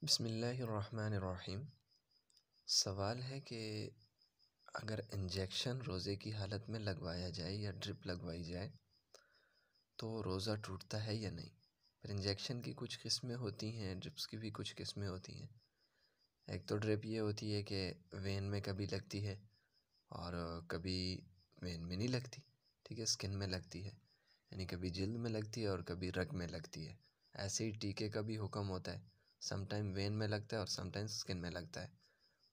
बिस्मिल्लाहिर्रहमानिर्रहीम। सवाल है कि अगर इंजेक्शन रोज़े की हालत में लगवाया जाए या ड्रिप लगवाई जाए तो रोज़ा टूटता है या नहीं। पर इंजेक्शन की कुछ किस्में होती हैं, ड्रिप्स की भी कुछ किस्में होती हैं। एक तो ड्रिप ये होती है कि वेन में कभी लगती है और कभी वेन में नहीं लगती, ठीक है, स्किन में लगती है, यानी कभी जिल्द में लगती है और कभी रग में लगती है। ऐसे ही टीके का भी हुक्म होता है, समटाइम वेन में लगता है और समटाइम्स स्किन में लगता है।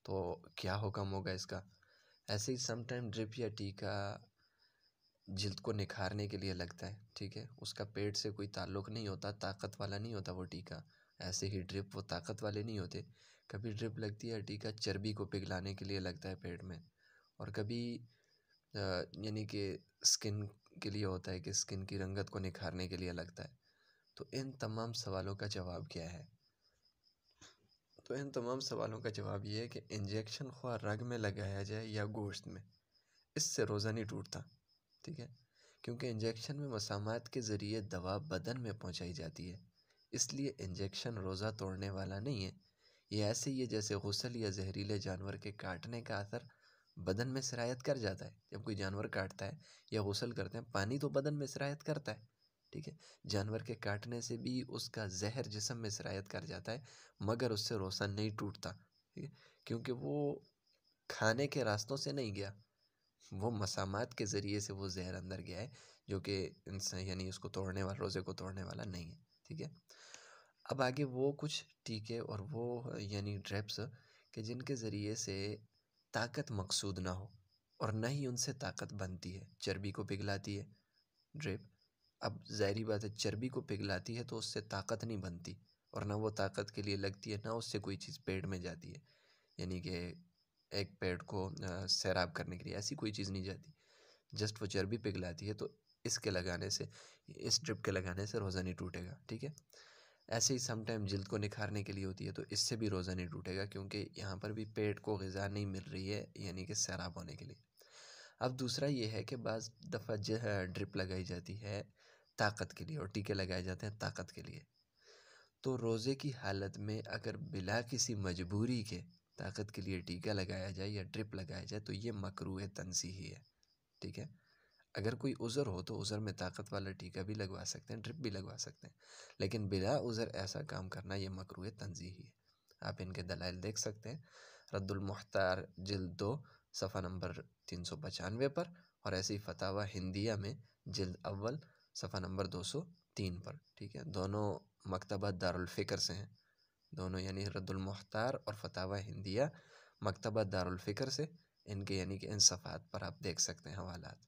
तो क्या हुक्म होगा इसका। ऐसे ही समटाइम ड्रिप या टीका जिल्द को निखारने के लिए लगता है, ठीक है, उसका पेट से कोई ताल्लुक़ नहीं होता, ताकत वाला नहीं होता वो टीका। ऐसे ही ड्रिप वो ताकत वाले नहीं होते। कभी ड्रिप लगती है टीका चर्बी को पिघलाने के लिए लगता है पेट में, और कभी यानी कि स्किन के लिए होता है कि स्किन की रंगत को निखारने के लिए लगता है। तो इन तमाम सवालों का जवाब क्या है। तो इन तमाम सवालों का जवाब ये है कि इंजेक्शन ख्वाह रग में लगाया जाए या गोश्त में, इससे रोज़ा नहीं टूटता, ठीक है, क्योंकि इंजेक्शन में मसामात के ज़रिए दवा बदन में पहुंचाई जाती है, इसलिए इंजेक्शन रोज़ा तोड़ने वाला नहीं है। ये ऐसे ही है जैसे गुस्ल या जहरीले जानवर के काटने का असर बदन में सिरायत कर जाता है। जब कोई जानवर काटता है या गुस्ल करते हैं, पानी तो बदन में सिरायत करता है, ठीक है। जानवर के काटने से भी उसका जहर जिस्म में सिरायत कर जाता है, मगर उससे रोज़ा नहीं टूटता, ठीक है, क्योंकि वो खाने के रास्तों से नहीं गया, वो मसामात के ज़रिए से वो जहर अंदर गया है, जो कि इंसान यानी उसको तोड़ने वाला, रोज़े को तोड़ने वाला नहीं है, ठीक है। अब आगे वो कुछ टीके और वो यानी ड्रिप्स कि जिनके ज़रिए से ताकत मकसूद ना हो और न ही उनसे ताकत बनती है। चर्बी को पिघलाती है ड्रिप, अब ज़ाहिरी बात है चर्बी को पिघलाती है तो उससे ताकत नहीं बनती, और ना वो ताकत के लिए लगती है, ना उससे कोई चीज़ पेट में जाती है, यानी कि एक पेट को सैराब करने के लिए ऐसी कोई चीज़ नहीं जाती, जस्ट वो चर्बी पिघलाती है। तो इसके लगाने से, इस ड्रिप के लगाने से रोज़ा नहीं टूटेगा, ठीक है। ऐसे ही समटाइम जिल्द को निखारने के लिए होती है, तो इससे भी रोज़ा नहीं टूटेगा, क्योंकि यहाँ पर भी पेट को ग़िज़ा नहीं मिल रही है, यानी कि सैराब होने के लिए। अब दूसरा ये है कि बाज़ दफ़ा ड्रिप लगाई जाती है ताकत के लिए और टीके लगाए जाते हैं ताकत के लिए। तो रोज़े की हालत में अगर बिला किसी मजबूरी के ताकत के लिए टीका लगाया जाए या ड्रिप लगाया जाए तो ये मकरूह तंज़ीही है, ठीक है। अगर कोई उज़र हो तो उज़र में ताकत वाला टीका भी लगवा सकते हैं, ड्रिप भी लगवा सकते हैं, लेकिन बिला उज़र ऐसा काम करना ये मकरूह तंज़ीही है। आप इनके दलाइल देख सकते हैं रद्दुल मुख्तार जिल्द 2 सफ़ा नंबर 395 पर, और ऐसे ही फतावा हिंदिया में जिल्द अव्वल सफ़ा नंबर 203 पर, ठीक है। दोनों मकतबा दारुल फ़िक्र से हैं, दोनों यानी रद्दुल मुख्तार और फतावा हिंदिया मकतबा दारुल फ़िक्र से, इनके यानी कि इन सफ़ात पर आप देख सकते हैं हवालात।